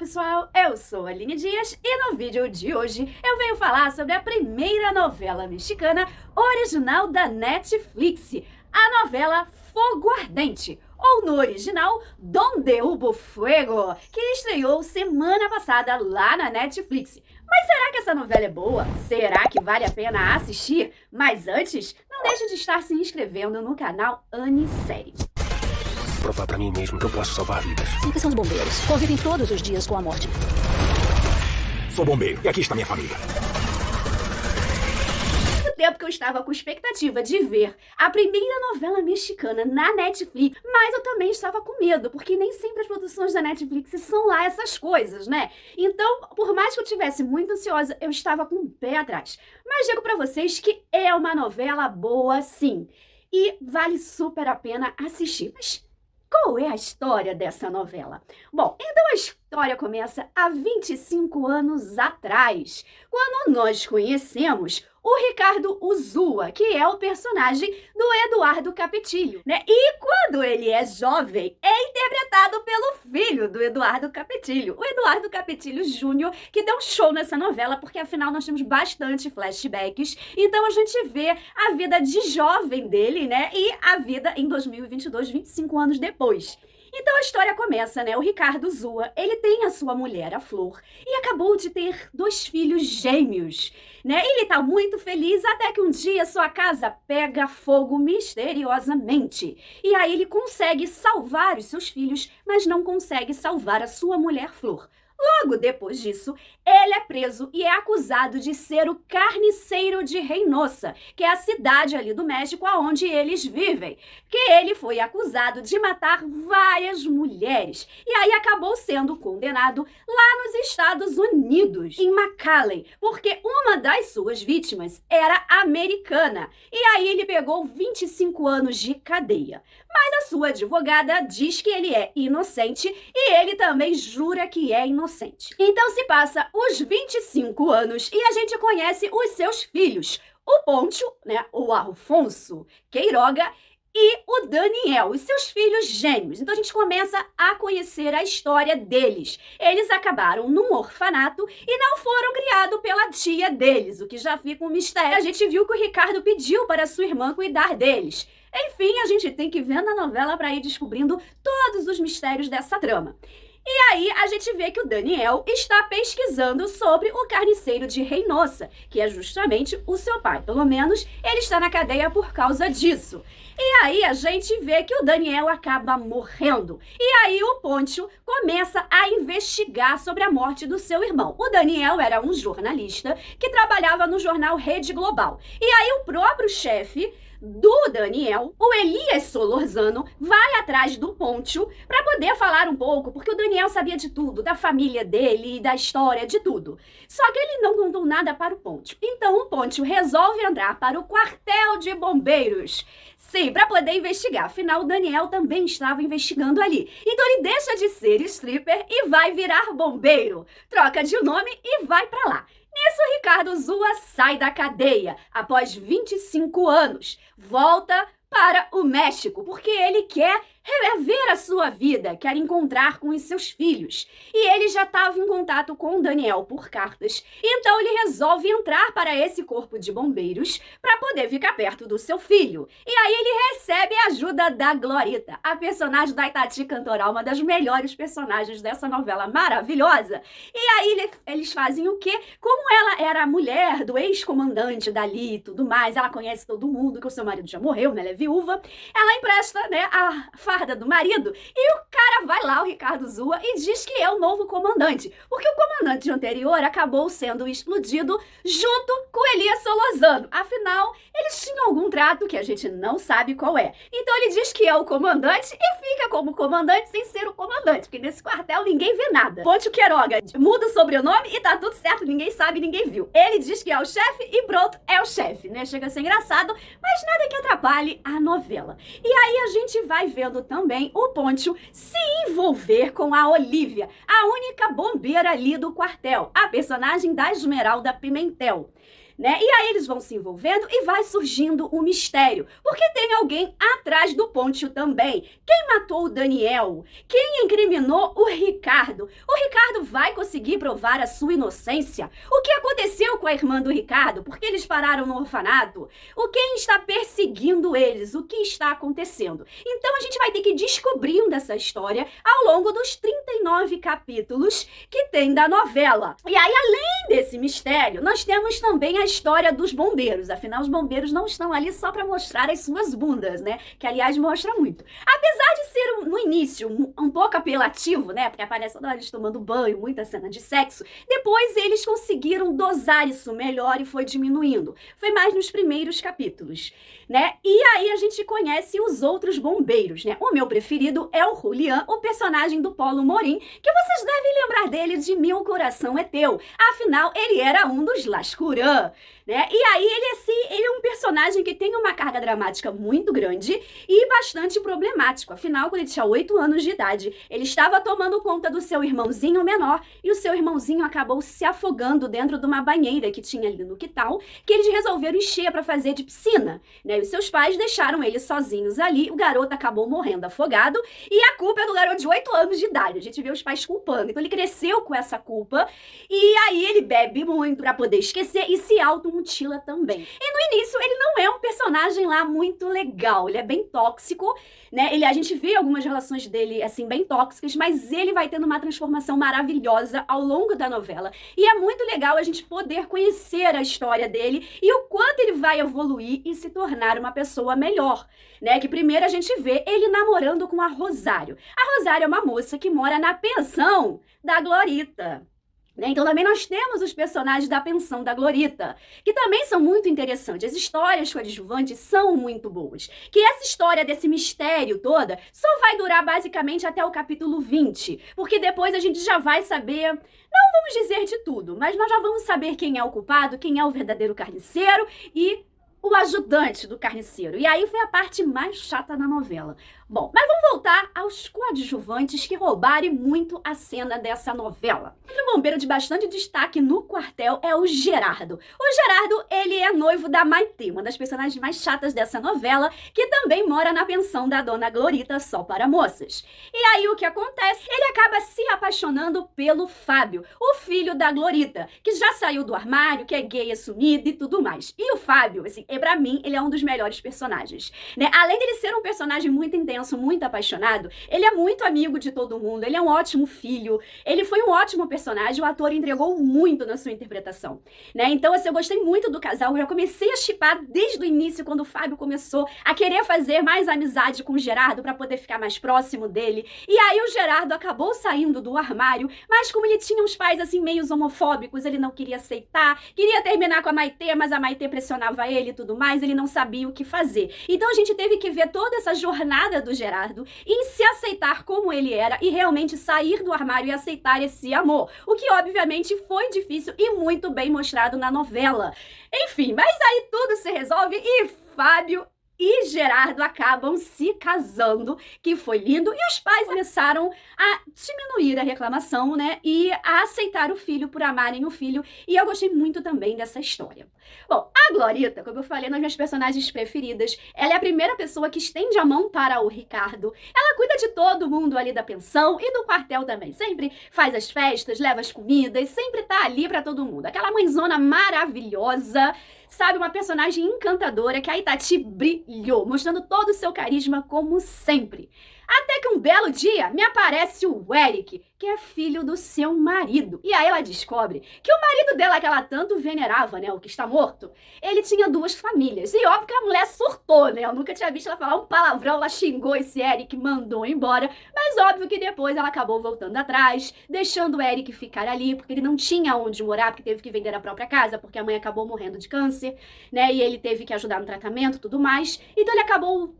pessoal, eu sou a Aline Dias e no vídeo de hoje eu venho falar sobre a primeira novela mexicana original da Netflix, a novela Fogo Ardente, ou no original, Donde Hubo Fuego, que estreou semana passada lá na Netflix. Mas será que essa novela é boa? Será que vale a pena assistir? Mas antes, não deixe de estar se inscrevendo no canal Anisérie. Provar pra mim mesmo que eu posso salvar vidas. Sempre são os bombeiros. Convivem todos os dias com a morte. Sou bombeiro e aqui está minha família. Muito tempo que eu estava com expectativa de ver a primeira novela mexicana na Netflix, mas eu também estava com medo, porque nem sempre as produções da Netflix são lá essas coisas, né? Então, por mais que eu estivesse muito ansiosa, eu estava com o pé atrás. Mas digo pra vocês que é uma novela boa sim, e vale super a pena assistir. Mas qual é a história dessa novela? Bom, então a história começa há 25 anos atrás, quando nós conhecemos o Ricardo Urzúa, que é o personagem do Eduardo Capetillo, né? E quando ele é jovem, é interpretado pelo filho do Eduardo Capetillo, o Eduardo Capetillo Júnior, que deu um show nessa novela, porque afinal nós temos bastante flashbacks, então a gente vê a vida de jovem dele, né? E a vida em 2022, 25 anos depois. Então a história começa, né? O Ricardo Urzúa, ele tem a sua mulher, a Flor, e acabou de ter 2 filhos gêmeos, né? Ele tá muito feliz até que um dia sua casa pega fogo misteriosamente. E aí ele consegue salvar os seus filhos, mas não consegue salvar a sua mulher, Flor. Logo depois disso, ele é preso e é acusado de ser o carniceiro de Reynosa, que é a cidade ali do México onde eles vivem, que ele foi acusado de matar várias mulheres e aí acabou sendo condenado lá nos Estados Unidos, em McAllen, porque uma das suas vítimas era americana e aí ele pegou 25 anos de cadeia. Mas a sua advogada diz que ele é inocente e ele também jura que é inocente. Então se passa os 25 anos e a gente conhece os seus filhos, o Poncho, né, o Alfonso Queiroga e o Daniel, os seus filhos gêmeos. Então a gente começa a conhecer a história deles. Eles acabaram num orfanato e não foram criados pela tia deles, o que já fica um mistério. A gente viu que o Ricardo pediu para sua irmã cuidar deles. Enfim, a gente tem que ver na novela para ir descobrindo todos os mistérios dessa trama. E aí a gente vê que o Daniel está pesquisando sobre o carniceiro de Reynosa, que é justamente o seu pai. Pelo menos ele está na cadeia por causa disso. E aí a gente vê que o Daniel acaba morrendo. E aí o Poncho começa a investigar sobre a morte do seu irmão. O Daniel era um jornalista que trabalhava no jornal Rede Global. E aí o próprio chefe do Daniel, o Elias Solorzano, vai atrás do Poncho para poder falar um pouco, porque o Daniel sabia de tudo, da família dele, da história, de tudo. Só que ele não contou nada para o Poncho. Então o Poncho resolve entrar para o quartel de bombeiros. Sim, para poder investigar. Afinal, o Daniel também estava investigando ali. Então ele deixa de ser stripper e vai virar bombeiro. Troca de nome e vai para lá. Nisso, Ricardo Urzúa sai da cadeia após 25 anos. Volta para o México, porque ele quer rever a sua vida, quer encontrar com os seus filhos. E ele já estava em contato com o Daniel por cartas, então ele resolve entrar para esse corpo de bombeiros para poder ficar perto do seu filho. E aí ele recebe a ajuda da Glorita, a personagem da Itati Cantoral, uma das melhores personagens dessa novela maravilhosa. E aí eles fazem o quê? Como ela era a mulher do ex-comandante dali e tudo mais, ela conhece todo mundo, que o seu marido já morreu, né? Ela é viúva, ela empresta, né, a farda do marido e o cara vai lá, o Ricardo Urzúa, e diz que é o novo comandante, porque o comandante anterior acabou sendo explodido junto com Elias Solorzano. Afinal, eles tinham algum trato que a gente não sabe qual é. Então ele diz que é o comandante e fica como comandante sem ser o comandante, porque nesse quartel ninguém vê nada. Poncho Queiroga muda o sobrenome e tá tudo certo, ninguém sabe, ninguém viu. Ele diz que é o chefe e pronto, é o chefe, né? Chega a ser engraçado, mas nada que atrapalhe a novela. E aí a gente vai vendo também o Poncho se envolver com a Olívia, a única bombeira ali do quartel, a personagem da Esmeralda Pimentel. né? E aí eles vão se envolvendo e vai surgindo um mistério, porque tem alguém atrás do Ponte também. Quem matou o Daniel? Quem incriminou o Ricardo? O Ricardo vai conseguir provar a sua inocência? O que aconteceu com a irmã do Ricardo? Por que eles pararam no orfanato? Quem está perseguindo eles? O que está acontecendo? Então a gente vai ter que ir descobrindo essa história ao longo dos 39 capítulos que tem da novela. E aí, além desse mistério, nós temos também a história dos bombeiros. Afinal, os bombeiros não estão ali só para mostrar as suas bundas, né? Que, aliás, mostra muito. Apesar de ser, no início, um pouco apelativo, né? Porque aparece eles tomando banho, muita cena de sexo. Depois, eles conseguiram dosar isso melhor e foi diminuindo. Foi mais nos primeiros capítulos, né? E aí, a gente conhece os outros bombeiros, né? O meu preferido é o Julián, o personagem do Polo Morim, que vocês devem lembrar dele de Meu Coração é Teu. Afinal, ele era um dos Lascurã, né? E aí ele é um personagem que tem uma carga dramática muito grande e bastante problemático. Afinal, quando ele tinha 8 anos de idade, ele estava tomando conta do seu irmãozinho menor e o seu irmãozinho acabou se afogando dentro de uma banheira que tinha ali no quintal, que eles resolveram encher para fazer de piscina, né? E os seus pais deixaram eles sozinhos ali, o garoto acabou morrendo afogado e a culpa é do garoto de 8 anos de idade. A gente vê os pais culpando. Então ele cresceu com essa culpa e aí ele bebe muito para poder esquecer e se automutila também. E no início ele não é um personagem lá muito legal, ele é bem tóxico, né? A gente vê algumas relações dele assim bem tóxicas, mas ele vai tendo uma transformação maravilhosa ao longo da novela. E é muito legal a gente poder conhecer a história dele e o quanto ele vai evoluir e se tornar uma pessoa melhor, né? Que primeiro a gente vê ele namorando com a Rosário. A Rosário é uma moça que mora na pensão da Glorita. Então também nós temos os personagens da pensão da Glorita, que também são muito interessantes. As histórias coadjuvantes são muito boas. Que essa história desse mistério toda só vai durar basicamente até o capítulo 20, porque depois a gente já vai saber, não vamos dizer de tudo, mas nós já vamos saber quem é o culpado, quem é o verdadeiro carniceiro e o ajudante do carniceiro. E aí foi a parte mais chata da novela. Bom, mas vamos voltar aos coadjuvantes que roubaram muito a cena dessa novela. Outro bombeiro de bastante destaque no quartel é o Gerardo. O Gerardo, ele é noivo da Maitê, uma das personagens mais chatas dessa novela, que também mora na pensão da dona Glorita só para moças. E aí o que acontece? Ele acaba se apaixonando pelo Fábio, o filho da Glorita, que já saiu do armário, que é gay assumido e tudo mais. E o Fábio, assim, pra mim, ele é um dos melhores personagens, né? Além dele ser um personagem muito intenso, muito apaixonado, ele é muito amigo de todo mundo, ele é um ótimo filho, ele foi um ótimo personagem, o ator entregou muito na sua interpretação, né? Então, assim, eu gostei muito do casal, eu já comecei a shippar desde o início, quando o Fábio começou a querer fazer mais amizade com o Gerardo pra poder ficar mais próximo dele, e aí o Gerardo acabou saindo do armário, mas como ele tinha uns pais, assim, meio homofóbicos, ele não queria aceitar, queria terminar com a Maitê, mas a Maitê pressionava ele e tudo mais, ele não sabia o que fazer. Então a gente teve que ver toda essa jornada do Gerardo em se aceitar como ele era e realmente sair do armário e aceitar esse amor, o que obviamente foi difícil e muito bem mostrado na novela. Enfim, mas aí tudo se resolve e Fábio e Gerardo acabam se casando, que foi lindo, e os pais começaram a diminuir a reclamação, né, e a aceitar o filho por amarem o filho, e eu gostei muito também dessa história. Bom, a Glorita, como eu falei, nas minhas personagens preferidas, ela é a primeira pessoa que estende a mão para o Ricardo, ela cuida de todo mundo ali da pensão e do quartel também, sempre faz as festas, leva as comidas, sempre tá ali para todo mundo, aquela mãezona maravilhosa, sabe, uma personagem encantadora que a Itati brilhou, mostrando todo o seu carisma como sempre. Até que um belo dia me aparece o Eric, que é filho do seu marido. E aí ela descobre que o marido dela, que ela tanto venerava, né, o que está morto, ele tinha 2 famílias. E óbvio que a mulher surtou, né? Eu nunca tinha visto ela falar um palavrão, ela xingou esse Eric, mandou embora. Mas óbvio que depois ela acabou voltando atrás, deixando o Eric ficar ali, porque ele não tinha onde morar, porque teve que vender a própria casa, porque a mãe acabou morrendo de câncer, né? E ele teve que ajudar no tratamento e tudo mais. Então ele acabou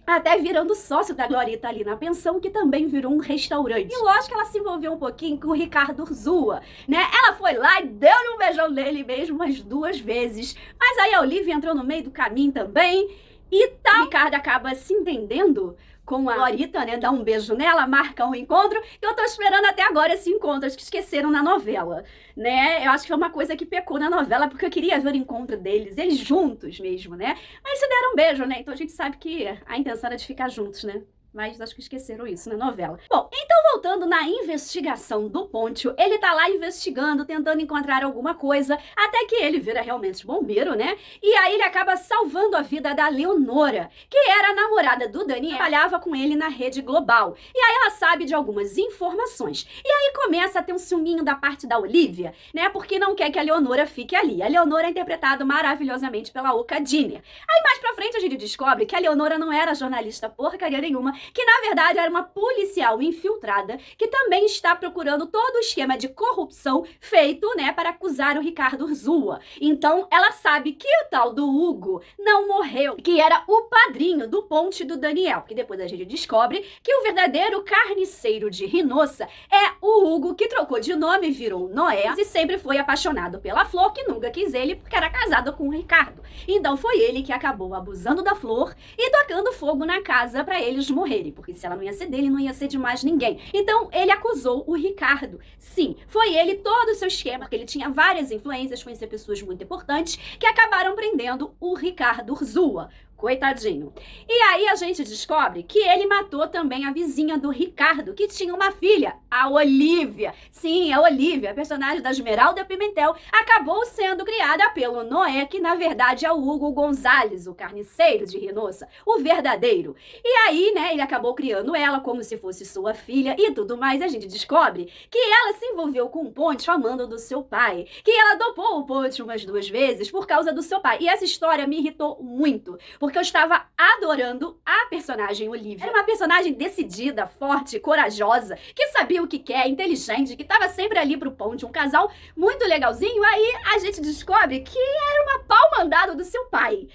até virando sócio da Glorita ali na pensão, que também virou um restaurante. E lógico que ela se envolveu um pouquinho com o Ricardo Urzua, né? Ela foi lá e deu-lhe um beijão nele mesmo umas 2 vezes. Mas aí a Olivia entrou no meio do caminho também. E tal, o Ricardo acaba se entendendo com a Glorita, né? Dá um beijo nela, marca um encontro. Eu tô esperando até agora esse encontro, acho que esqueceram na novela, né? Eu acho que foi uma coisa que pecou na novela, porque eu queria ver o encontro deles, eles juntos mesmo, né? Mas se deram um beijo, né? Então a gente sabe que a intenção era de ficar juntos, né? Mas acho que esqueceram isso na novela. Bom, então voltando na investigação do Pontio, ele tá lá investigando, tentando encontrar alguma coisa, até que ele vira realmente bombeiro, né? E aí ele acaba salvando a vida da Leonora, que era a namorada do Daniel, trabalhava com ele na Rede Global. E aí ela sabe de algumas informações. E aí começa a ter um ciúminho da parte da Olivia, né? Porque não quer que a Leonora fique ali. A Leonora é interpretada maravilhosamente pela Oka Diner. Aí mais pra frente a gente descobre que a Leonora não era jornalista porcaria nenhuma, que na verdade era uma policial infiltrada que também está procurando todo o esquema de corrupção feito, né, para acusar o Ricardo Urzua. Então ela sabe que o tal do Hugo não morreu, que era o padrinho do Ponte do Daniel, que depois a gente descobre que o verdadeiro carniceiro de Rinossa é o Hugo, que trocou de nome, virou Noé e sempre foi apaixonado pela Flor, que nunca quis ele porque era casado com o Ricardo. Então foi ele que acabou abusando da Flor e tocando fogo na casa para eles morrerem, porque se ela não ia ser dele, não ia ser de mais ninguém. Então ele acusou o Ricardo. Sim, foi ele todo o seu esquema, porque ele tinha várias influências, conhecia pessoas muito importantes, que acabaram prendendo o Ricardo Urzua. Coitadinho. E aí a gente descobre que ele matou também a vizinha do Ricardo, que tinha uma filha, a Olivia. Sim, a Olivia, a personagem da Esmeralda Pimentel, acabou sendo criada pelo Noé, que na verdade é o Hugo Gonzalez, o carniceiro de Rinossa, o verdadeiro. E aí, né, ele acabou criando ela como se fosse sua filha e tudo mais. A gente descobre que ela se envolveu com o Ponte amando do seu pai, que ela dopou o Ponte umas 2 vezes por causa do seu pai. E essa história me irritou muito, porque eu estava adorando a personagem Olivia. Era uma personagem decidida, forte, corajosa, que sabia o que quer, inteligente, que estava sempre ali pro Ponte, um casal muito legalzinho. Aí a gente descobre que era uma pau mandado do seu pai.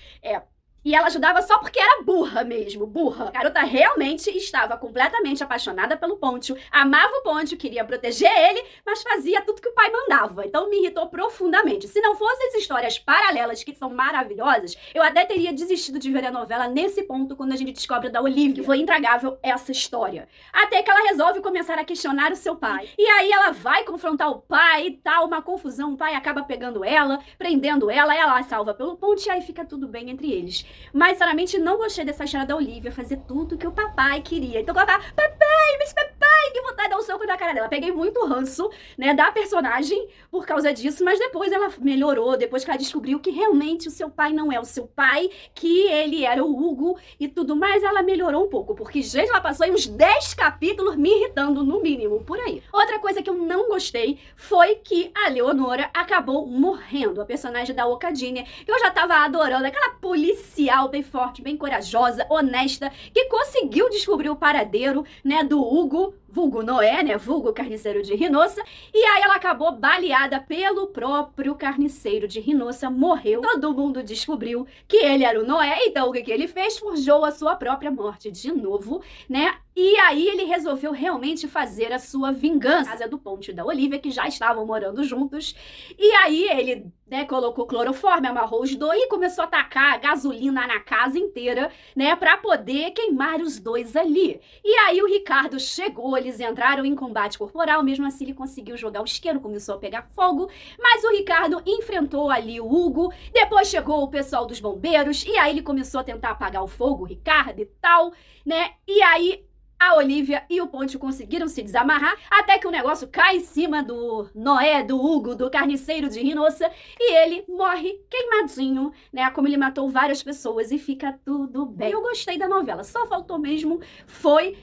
E ela ajudava só porque era burra mesmo, burra. A garota realmente estava completamente apaixonada pelo Pontio, amava o Pontio, queria proteger ele, mas fazia tudo que o pai mandava. Então me irritou profundamente. Se não fossem as histórias paralelas, que são maravilhosas, eu até teria desistido de ver a novela nesse ponto, quando a gente descobre da Olivia, que foi intragável essa história. Até que ela resolve começar a questionar o seu pai. E aí ela vai confrontar o pai e tal, uma confusão, o pai acaba pegando ela, prendendo ela é salva pelo Pontio, e aí fica tudo bem entre eles. Mas, sinceramente, não gostei dessa história da Olivia fazer tudo que o papai queria. Então, colocar, papai, mas papai, que vontade de dar um soco na cara dela. Peguei muito ranço, né, da personagem por causa disso, mas depois ela melhorou, depois que ela descobriu que realmente o seu pai não é o seu pai, que ele era o Hugo e tudo mais, ela melhorou um pouco, porque, gente, ela passou aí uns 10 capítulos me irritando, no mínimo, por aí. Outra coisa que eu não gostei foi que a Leonora acabou morrendo, a personagem da Oka Diner, que eu já tava adorando, aquela policial bem forte, bem corajosa, honesta, que conseguiu descobrir o paradeiro, né, do Hugo, vulgo Noé, né, vulgo carniceiro de Rinossa, e aí ela acabou baleada pelo próprio carniceiro de Rinossa, morreu, todo mundo descobriu que ele era o Noé, então o que ele fez? Forjou a sua própria morte de novo, né, e aí ele resolveu realmente fazer a sua vingança, casa do Ponte e da Olivia, que já estavam morando juntos, e aí ele, né, colocou cloroforme, amarrou os dois e começou a tacar gasolina na casa inteira, né, pra poder queimar os dois ali. E aí o Ricardo chegou, eles entraram em combate corporal, mesmo assim ele conseguiu jogar o isqueiro, começou a pegar fogo, mas o Ricardo enfrentou ali o Hugo, depois chegou o pessoal dos bombeiros, e aí ele começou a tentar apagar o fogo, o Ricardo e tal, né, e aí a Olivia e o Ponte conseguiram se desamarrar, até que o negócio cai em cima do Noé, do Hugo, do carniceiro de Rinossa, e ele morre queimadinho, né, como ele matou várias pessoas, e fica tudo bem. Eu gostei da novela, só faltou mesmo foi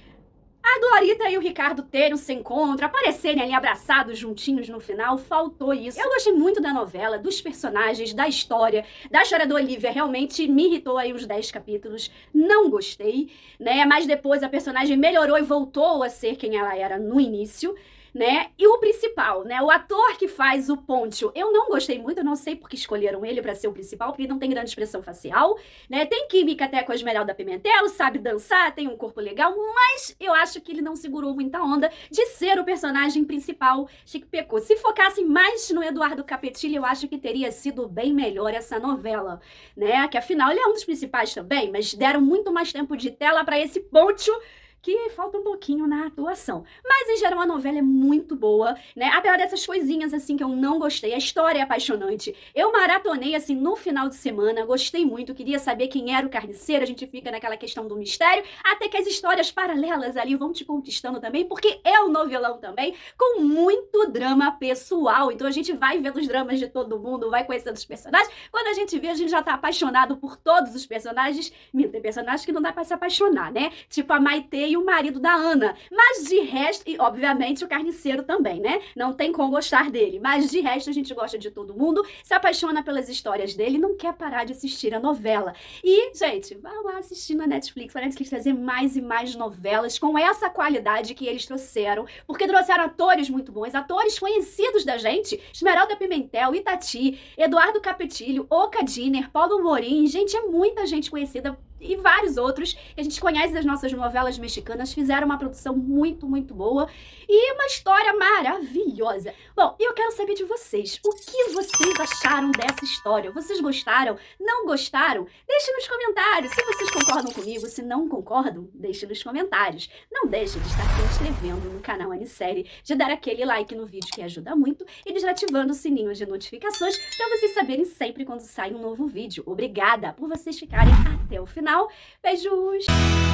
a Glorita e o Ricardo terem se encontro, aparecerem ali abraçados, juntinhos no final, faltou isso. Eu gostei muito da novela, dos personagens, da história da Olivia, realmente me irritou aí uns 10 capítulos, não gostei, né, mas depois a personagem melhorou e voltou a ser quem ela era no início, né? E o principal, né? O ator que faz o Poncho, eu não gostei muito, eu não sei porque escolheram ele pra ser o principal, porque ele não tem grande expressão facial, né? Tem química até com a Esmeralda Pimentel, sabe dançar, tem um corpo legal, mas eu acho que ele não segurou muita onda de ser o personagem principal. Achei que pecou. Se focassem mais no Eduardo Capetillo, eu acho que teria sido bem melhor essa novela, né? Que afinal ele é um dos principais também, mas deram muito mais tempo de tela pra esse Poncho, que falta um pouquinho na atuação. Mas, em geral, a novela é muito boa, né? Apesar dessas coisinhas, assim, que eu não gostei. A história é apaixonante. Eu maratonei, assim, no final de semana. Gostei muito. Queria saber quem era o carniceiro. A gente fica naquela questão do mistério. Até que as histórias paralelas ali vão te conquistando também, porque é um novelão também, com muito drama pessoal. Então, a gente vai vendo os dramas de todo mundo, vai conhecendo os personagens. Quando a gente vê, a gente já tá apaixonado por todos os personagens. Tem personagens que não dá pra se apaixonar, né? Tipo a Maitê e o marido da Ana. Mas de resto, e obviamente o carniceiro também, né? Não tem como gostar dele. Mas de resto a gente gosta de todo mundo, se apaixona pelas histórias dele e não quer parar de assistir a novela. E, gente, vá lá assistir na Netflix. A Netflix trazer mais e mais novelas com essa qualidade que eles trouxeram. Porque trouxeram atores muito bons, atores conhecidos da gente. Esmeralda Pimentel, Itati, Eduardo Capetillo, Oca Diner, Paulo Morim. Gente, é muita gente conhecida. E vários outros que a gente conhece das nossas novelas mexicanas, fizeram uma produção muito, muito boa e uma história maravilhosa. Bom, eu quero saber de vocês, o que vocês acharam dessa história? Vocês gostaram? Não gostaram? Deixe nos comentários. Se vocês concordam comigo, se não concordam, deixe nos comentários. Não deixe de estar se inscrevendo no canal Anisérie, de dar aquele like no vídeo que ajuda muito e de ativando o sininho de notificações para vocês saberem sempre quando sai um novo vídeo. Obrigada por vocês ficarem até o final. Beijos!